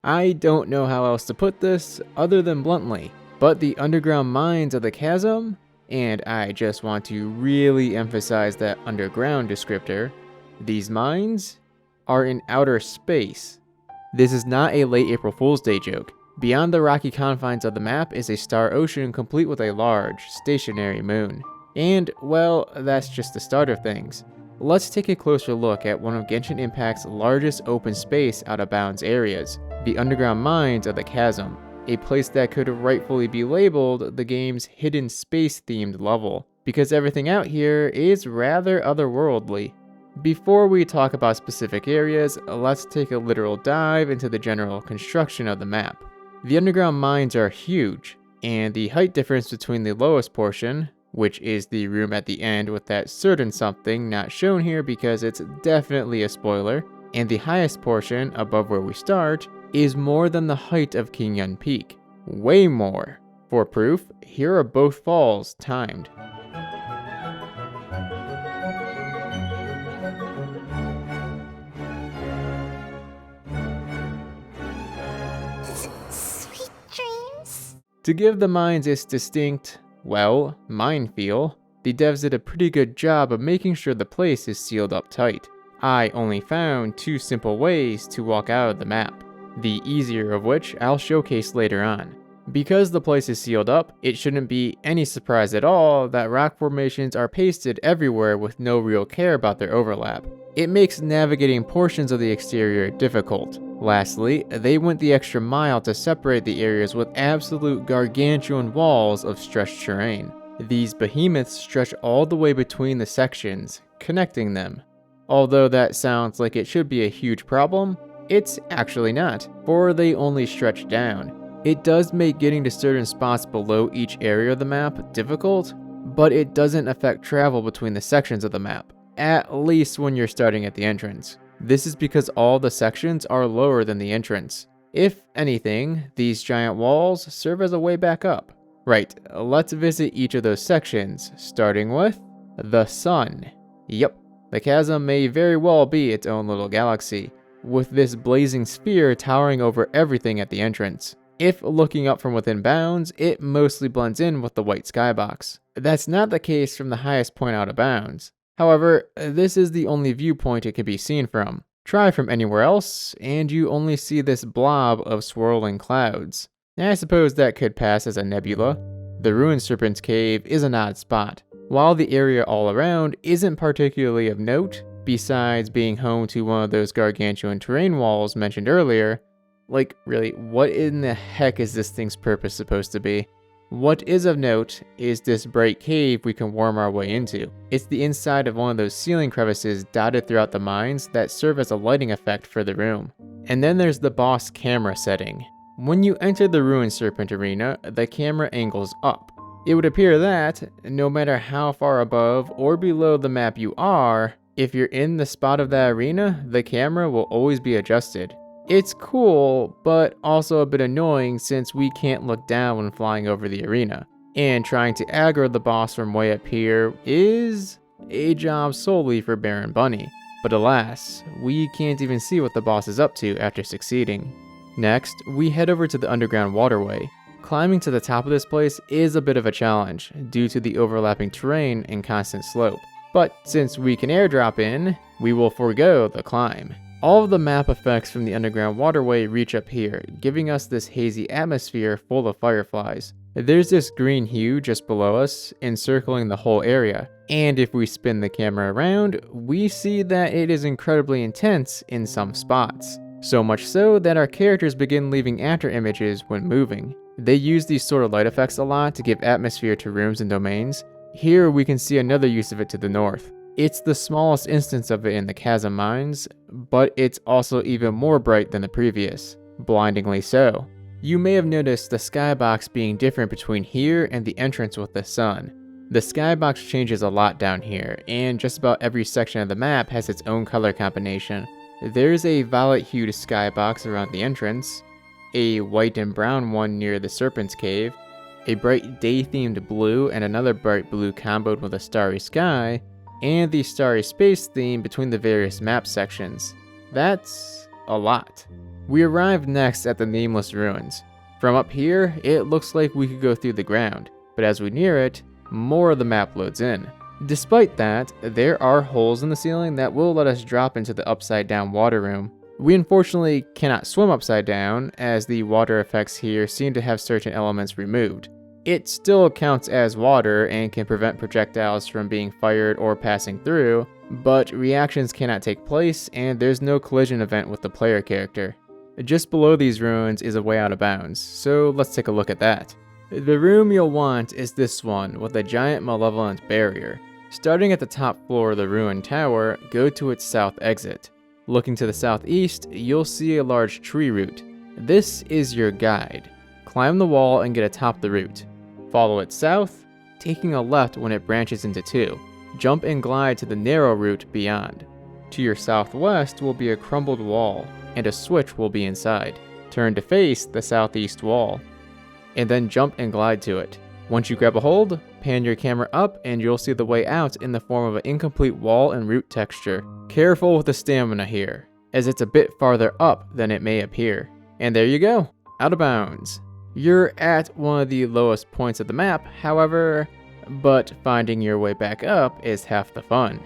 I don't know how else to put this other than bluntly, but the underground mines of the Chasm, and I just want to really emphasize that underground descriptor, these mines are in outer space. This is not a late April Fool's Day joke. Beyond the rocky confines of the map is a star ocean complete with a large, stationary moon. And, well, that's just the start of things. Let's take a closer look at one of Genshin Impact's largest open space out-of-bounds areas, the underground mines of the Chasm, a place that could rightfully be labeled the game's hidden space-themed level, because everything out here is rather otherworldly. Before we talk about specific areas, let's take a literal dive into the general construction of the map. The underground mines are huge, and the height difference between the lowest portion, which is the room at the end with that certain something not shown here because it's definitely a spoiler, and the highest portion, above where we start, is more than the height of King Yun Peak. Way more. For proof, here are both falls timed. Sweet dreams. To give the mines its distinct, well, mine feel, the devs did a pretty good job of making sure the place is sealed up tight. I only found two simple ways to walk out of the map, the easier of which I'll showcase later on. Because the place is sealed up, it shouldn't be any surprise at all that rock formations are pasted everywhere with no real care about their overlap. It makes navigating portions of the exterior difficult. Lastly, they went the extra mile to separate the areas with absolute gargantuan walls of stretched terrain. These behemoths stretch all the way between the sections, connecting them. Although that sounds like it should be a huge problem, it's actually not, for they only stretch down. It does make getting to certain spots below each area of the map difficult, but it doesn't affect travel between the sections of the map, at least when you're starting at the entrance. This is because all the sections are lower than the entrance. If anything, these giant walls serve as a way back up. Right, let's visit each of those sections, starting with the sun. Yep, the Chasm may very well be its own little galaxy, with this blazing sphere towering over everything at the entrance. If looking up from within bounds, it mostly blends in with the white skybox. That's not the case from the highest point out of bounds. However, this is the only viewpoint it can be seen from. Try from anywhere else, and you only see this blob of swirling clouds. I suppose that could pass as a nebula. The Ruined Serpent's Cave is an odd spot. While the area all around isn't particularly of note, besides being home to one of those gargantuan terrain walls mentioned earlier, like really, what in the heck is this thing's purpose supposed to be? What is of note is this bright cave we can worm our way into. It's the inside of one of those ceiling crevices dotted throughout the mines that serve as a lighting effect for the room. And then there's the boss camera setting. When you enter the Ruined Serpent arena, the camera angles up. It would appear that, no matter how far above or below the map you are, if you're in the spot of that arena, the camera will always be adjusted. It's cool, but also a bit annoying since we can't look down when flying over the arena. And trying to aggro the boss from way up here is a job solely for Baron Bunny. But alas, we can't even see what the boss is up to after succeeding. Next, we head over to the underground waterway. Climbing to the top of this place is a bit of a challenge due to the overlapping terrain and constant slope. But since we can airdrop in, we will forego the climb. All of the map effects from the underground waterway reach up here, giving us this hazy atmosphere full of fireflies. There's this green hue just below us, encircling the whole area, and if we spin the camera around, we see that it is incredibly intense in some spots. So much so that our characters begin leaving after images when moving. They use these sort of light effects a lot to give atmosphere to rooms and domains. Here we can see another use of it to the north. It's the smallest instance of it in the Chasm mines, but it's also even more bright than the previous. Blindingly so. You may have noticed the skybox being different between here and the entrance with the sun. The skybox changes a lot down here, and just about every section of the map has its own color combination. There's a violet-hued skybox around the entrance, a white and brown one near the Serpent's Cave, a bright day-themed blue and another bright blue comboed with a starry sky, and the starry space theme between the various map sections. That's a lot. We arrived next at the Nameless Ruins. From up here, it looks like we could go through the ground, but as we near it, more of the map loads in. Despite that, there are holes in the ceiling that will let us drop into the upside down water room. We unfortunately cannot swim upside down, as the water effects here seem to have certain elements removed. It still counts as water and can prevent projectiles from being fired or passing through, but reactions cannot take place and there's no collision event with the player character. Just below these ruins is a way out of bounds, so let's take a look at that. The room you'll want is this one with a giant malevolent barrier. Starting at the top floor of the ruined tower, go to its south exit. Looking to the southeast, you'll see a large tree root. This is your guide. Climb the wall and get atop the root. Follow it south, taking a left when it branches into two. Jump and glide to the narrow route beyond. To your southwest will be a crumbled wall, and a switch will be inside. Turn to face the southeast wall, and then jump and glide to it. Once you grab a hold, pan your camera up and you'll see the way out in the form of an incomplete wall and root texture. Careful with the stamina here, as it's a bit farther up than it may appear. And there you go, out of bounds. You're at one of the lowest points of the map, however, but finding your way back up is half the fun.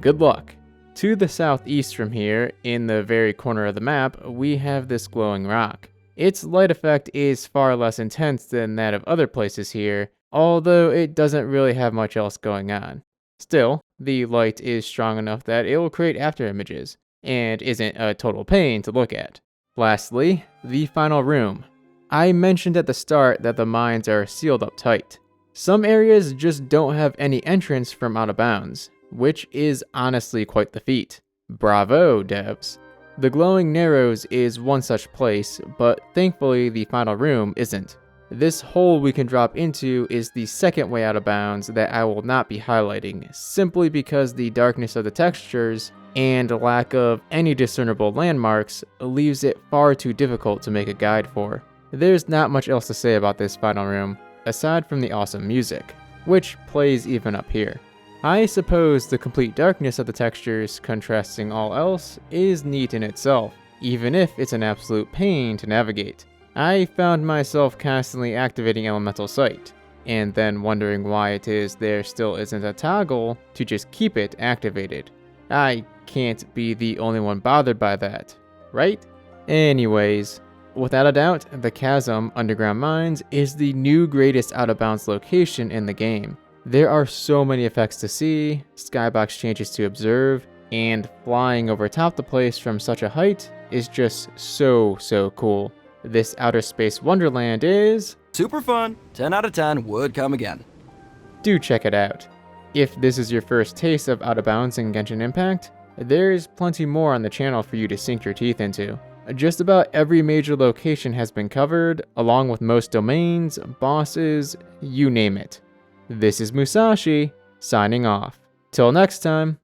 Good luck. To the southeast from here, in the very corner of the map, we have this glowing rock. Its light effect is far less intense than that of other places here, although it doesn't really have much else going on. Still, the light is strong enough that it will create after images, and isn't a total pain to look at. Lastly, the final room. I mentioned at the start that the mines are sealed up tight. Some areas just don't have any entrance from out of bounds, which is honestly quite the feat. Bravo, devs. The Glowing Narrows is one such place, but thankfully the final room isn't. This hole we can drop into is the second way out of bounds that I will not be highlighting, simply because the darkness of the textures and lack of any discernible landmarks leaves it far too difficult to make a guide for. There's not much else to say about this final room, aside from the awesome music, which plays even up here. I suppose the complete darkness of the textures, contrasting all else, is neat in itself, even if it's an absolute pain to navigate. I found myself constantly activating Elemental Sight, and then wondering why it is there still isn't a toggle to just keep it activated. I can't be the only one bothered by that, right? Anyways, without a doubt, the Chasm underground mines is the new greatest out-of-bounds location in the game. There are so many effects to see, skybox changes to observe, and flying over top the place from such a height is just so cool. This outer space wonderland is super fun. 10 out of 10 would come again. Do check it out. If this is your first taste of Out of Bounds in Genshin Impact, there's plenty more on the channel for you to sink your teeth into. Just about every major location has been covered, along with most domains, bosses, you name it. This is Musashi, signing off. Till next time.